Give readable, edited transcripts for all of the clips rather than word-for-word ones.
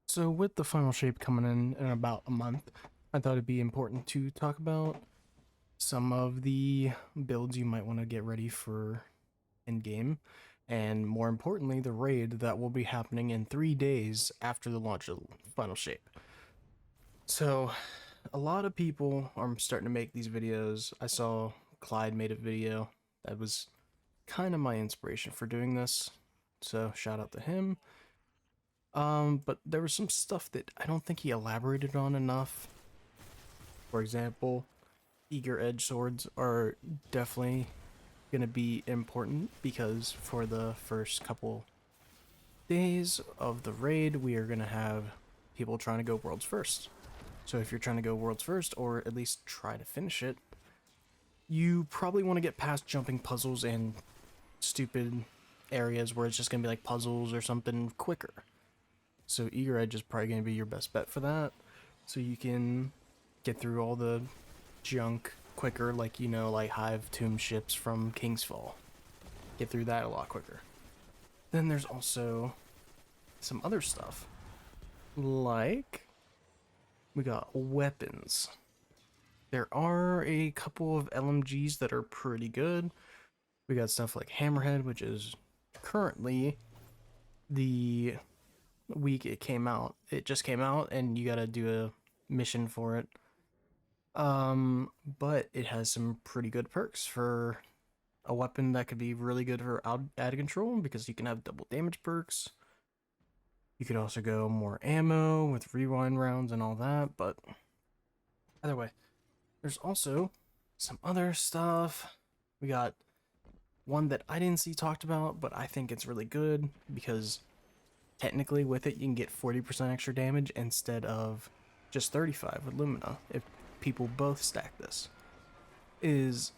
So with the final shape coming in about a month, I thought it'd be important to talk about some of the builds you might want to get ready for in-game, and more importantly, the raid that will be happening in 3 days after the launch of final shape. So a lot of people are starting to make these videos. I saw Clyde made a video that was kind of my inspiration for doing this, so shout out to him. But there was some stuff that I don't think he elaborated on enough. For example, eager edge swords are definitely going to be important because for the first couple days of the raid, we are going to have people trying to go worlds first. So if you're trying to go worlds first, or at least try to finish it, you probably want to get past jumping puzzles and stupid areas where it's just going to be like puzzles or something quicker. So Eager Edge is probably going to be your best bet for that. So you can get through all the junk quicker, like, like Hive Tomb ships from Kingsfall. Get through that a lot quicker. Then there's also some other stuff. Like, we got weapons. There are a couple of LMGs that are pretty good. We got stuff like Hammerhead, which is currently the week it came out. It just came out and you gotta do a mission for it. But it has some pretty good perks for a weapon that could be really good for out of control because you can have double damage perks. You could also go more ammo with rewind rounds and all that, but either way, there's also some other stuff. We got one that I didn't see talked about, but I think it's really good because technically with it you can get 40% extra damage instead of just 35 with Lumina if people both stack this. Is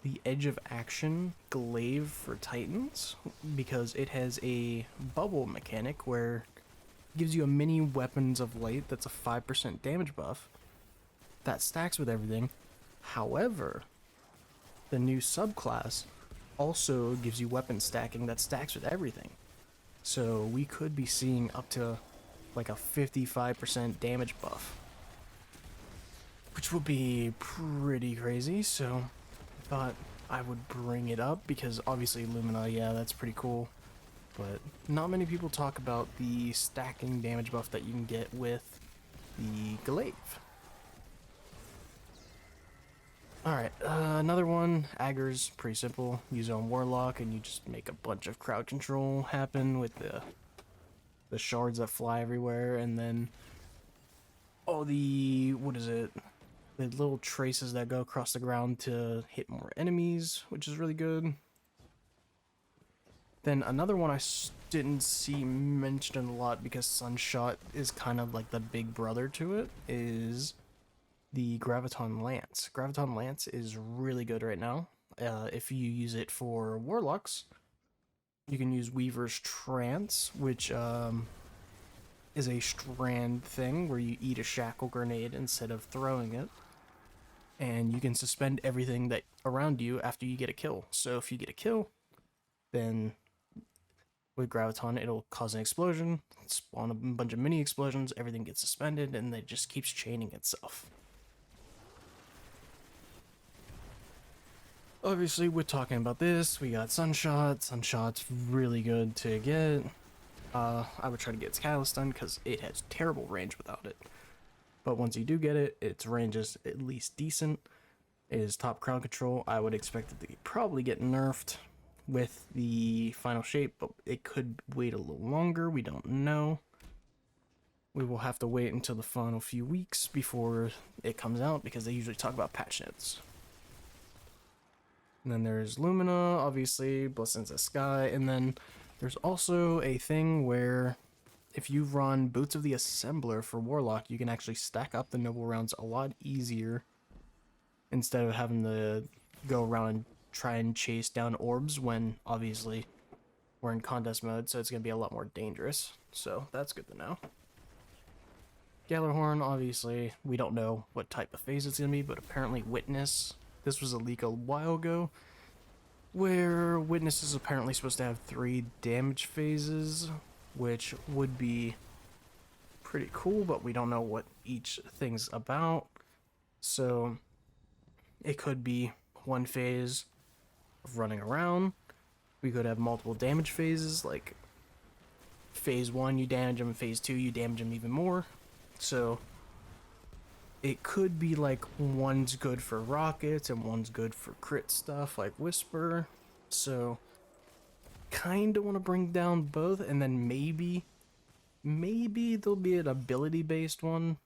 the Edge of Action Glaive for Titans, because it has a bubble mechanic where it gives you a mini Weapons of Light that's a 5% damage buff that stacks with everything. However, the new subclass also gives you weapon stacking that stacks with everything. So we could be seeing up to like a 55% damage buff, which will be pretty crazy. So I thought I would bring it up because obviously Lumina, yeah, that's pretty cool. But not many people talk about the stacking damage buff that you can get with the Glaive. Alright, another one, Agger's pretty simple. Use it on Warlock and you just make a bunch of crowd control happen with the shards that fly everywhere, and then all the, what is it, the little traces that go across the ground to hit more enemies, which is really good. Then another one I didn't see mentioned a lot because Sunshot is kind of like the big brother to it, is the Graviton Lance. Graviton Lance is really good right now. If you use it for Warlocks, you can use Weaver's Trance, which is a strand thing where you eat a shackle grenade instead of throwing it. And you can suspend everything that around you after you get a kill. So if you get a kill, then with Graviton, it'll cause an explosion, spawn a bunch of mini explosions, everything gets suspended, and it just keeps chaining itself. Obviously, we're talking about this. We got Sunshot. Sunshot's really good to get. I would try to get its Catalyst done because it has terrible range without it. But once you do get it, its range is at least decent. It is top crowd control. I would expect it to probably get nerfed with the final shape, but it could wait a little longer. We don't know. We will have to wait until the final few weeks before it comes out because they usually talk about patch notes. And then there's Lumina, obviously, Blessings of Sky, and then there's also a thing where if you run Boots of the Assembler for Warlock, you can actually stack up the noble rounds a lot easier instead of having to go around and try and chase down orbs when, obviously, we're in contest mode, so it's going to be a lot more dangerous. So that's good to know. Gjallarhorn, obviously, we don't know what type of phase it's going to be, but apparently Witness. This was a leak a while ago, where Witness is apparently supposed to have 3 damage phases, which would be pretty cool, but we don't know what each thing's about. So it could be one phase of running around. We could have multiple damage phases, like phase 1 you damage them, phase 2 you damage them even more. So it could be like one's good for rockets and one's good for crit stuff like Whisper. So kind of want to bring down both, and then maybe there'll be an ability based one,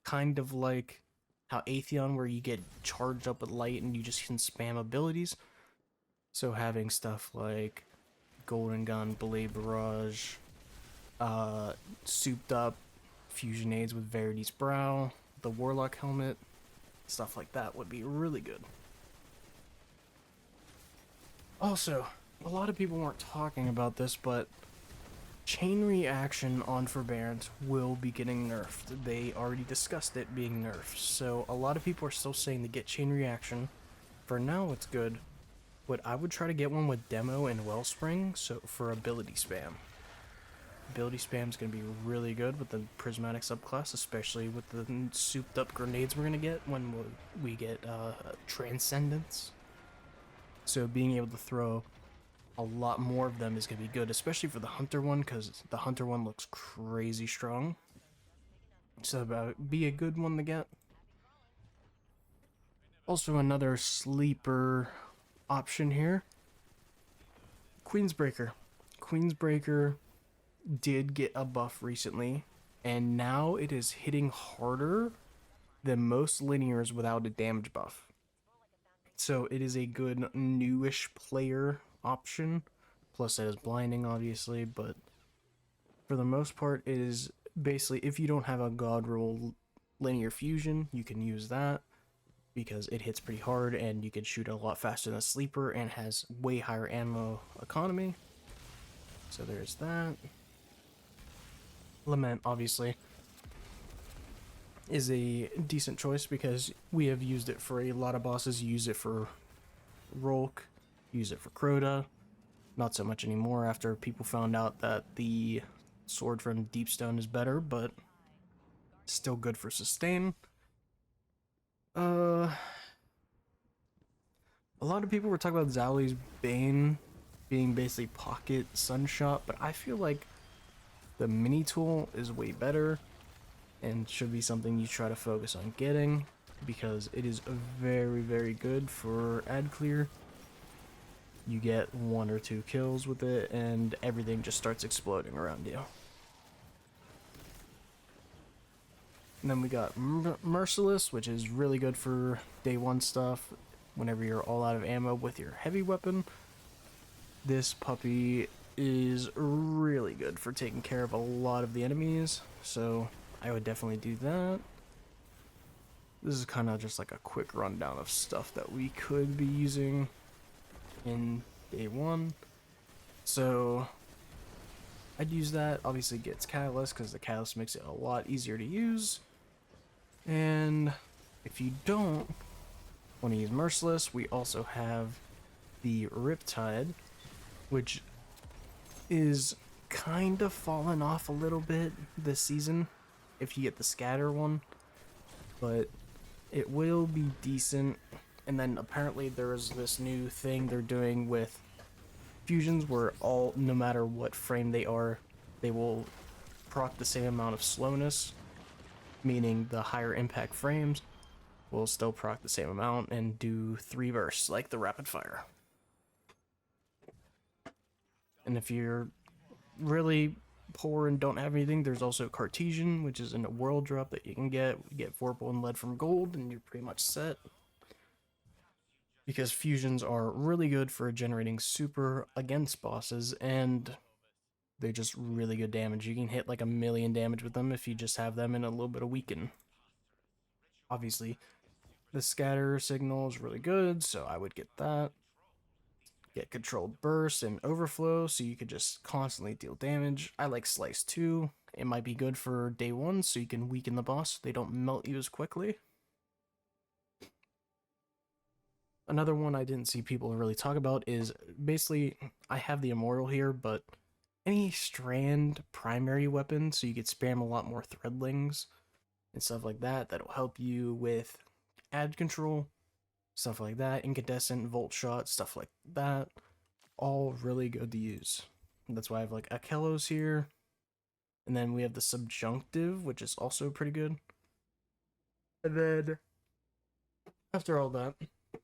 kind of like how Atheon, where you get charged up with light and you just can spam abilities. So having stuff like Golden Gun, Blade Barrage, souped up fusion aids with Verity's Brow, the Warlock helmet, stuff like that would be really good. Also, a lot of people weren't talking about this, but chain reaction on Forbearance will be getting nerfed. They already discussed it being nerfed, so a lot of people are still saying to get chain reaction. For now, it's good, but I would try to get one with Demo and Wellspring, so for ability spam. Ability spam is going to be really good with the Prismatic subclass, especially with the souped up grenades we're going to get when we get Transcendence. So being able to throw a lot more of them is going to be good, especially for the Hunter one, because the Hunter one looks crazy strong. So that be a good one to get. Also another sleeper option here, Queensbreaker. Queensbreaker did get a buff recently, and now it is hitting harder than most linears without a damage buff. So it is a good newish player option. Plus it is blinding, obviously, but for the most part, it is basically, if you don't have a God Roll linear fusion, you can use that because it hits pretty hard and you can shoot a lot faster than a sleeper and has way higher ammo economy. So there's that. Lament, obviously, is a decent choice because we have used it for a lot of bosses. You use it for Rolk, use it for Crota. Not so much anymore after people found out that the sword from Deepstone is better, but still good for sustain. A lot of people were talking about Zhali's Bane being basically pocket Sunshot, but I feel like the mini tool is way better and should be something you try to focus on getting because it is very, very good for ad clear. You get 1 or 2 kills with it and everything just starts exploding around you. And then we got Merciless, which is really good for day 1 stuff whenever you're all out of ammo with your heavy weapon. This puppy is really good for taking care of a lot of the enemies, so I would definitely do that. This is kind of just like a quick rundown of stuff that we could be using in day 1. So I'd use that. Obviously gets Catalyst because the Catalyst makes it a lot easier to use. And if you don't want to use Merciless, we also have the Riptide, which is kind of fallen off a little bit this season if you get the scatter one, but it will be decent. And then apparently there is this new thing they're doing with fusions where no matter what frame they are, they will proc the same amount of slowness, meaning the higher impact frames will still proc the same amount and do 3 bursts like the rapid fire. And if you're really poor and don't have anything, there's also Cartesian, which is in a world drop that you can get. You get Vorpal and Lead from Gold, and you're pretty much set. Because fusions are really good for generating super against bosses, and they're just really good damage. You can hit like 1,000,000 damage with them if you just have them in a little bit of weaken. Obviously, the scatter signal is really good, so I would get that. Get controlled burst and overflow, so you could just constantly deal damage. I like slice too. It might be good for day 1, so you can weaken the boss so they don't melt you as quickly. Another one I didn't see people really talk about is basically, I have the Immortal here, but any strand primary weapon, so you could spam a lot more threadlings and stuff like that. That'll help you with ad control, stuff like that, incandescent, volt shot, stuff like that. All really good to use. That's why I have like Akelos here. And then we have the subjunctive, which is also pretty good. And then after all that,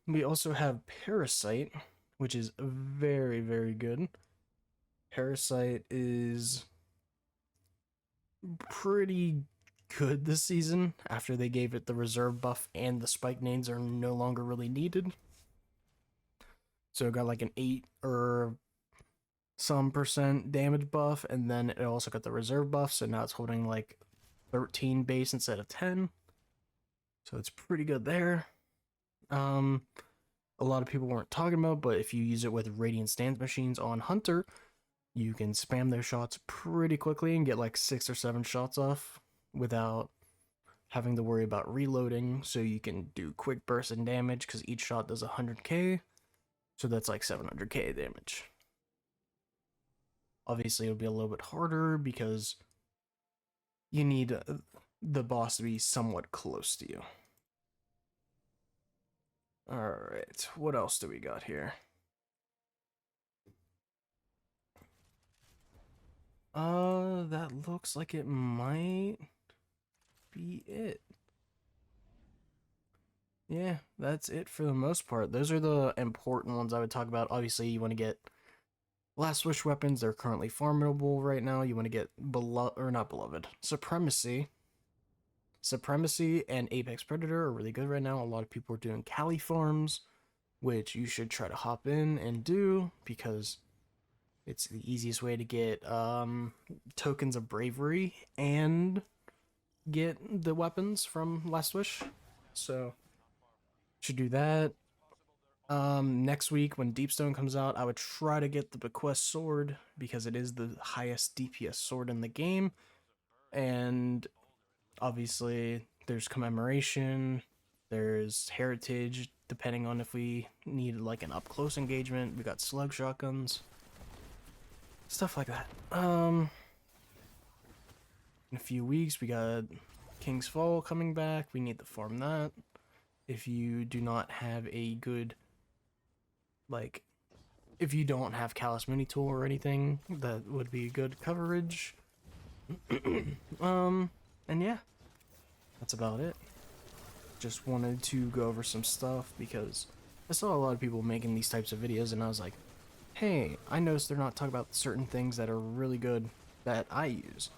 we also have Parasite, which is very, very good. Parasite is pretty good this season after they gave it the reserve buff and the spike names are no longer really needed. So it got like an 8 or some percent damage buff, and then it also got the reserve buff, so now it's holding like 13 base instead of 10. So it's pretty good there. A lot of people weren't talking about, but if you use it with Radiant Stance machines on Hunter, you can spam their shots pretty quickly and get like 6 or 7 shots off without having to worry about reloading. So you can do quick burst and damage because each shot does 100k. So that's like 700k damage. Obviously, it'll be a little bit harder because you need the boss to be somewhat close to you. Alright, what else do we got here? That looks like it might be it. Yeah, that's it for the most part. Those are the important ones I would talk about. Obviously, you want to get Last Wish weapons. They're currently farmable right now. You want to get not beloved. Supremacy. Supremacy and Apex Predator are really good right now. A lot of people are doing Cali farms, which you should try to hop in and do because it's the easiest way to get tokens of bravery and get the weapons from Last Wish. So should do that. Next week when Deepstone comes out, I would try to get the Bequest sword because it is the highest DPS sword in the game. And obviously there's commemoration, there's heritage, depending on if we need like an up close engagement. We got slug shotguns, stuff like that. In a few weeks we got King's Fall coming back. We need to farm that. If you do not have a good, like, if you don't have Callous Mini Tool or anything, that would be good coverage. And yeah, that's about it. Just wanted to go over some stuff because I saw a lot of people making these types of videos and I was like, hey, I noticed they're not talking about certain things that are really good that I use.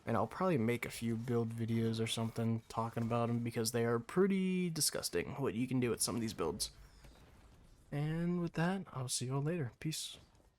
And I'll probably make a few build videos or something talking about them because they are pretty disgusting what you can do with some of these builds. And with that, I'll see you all later. Peace.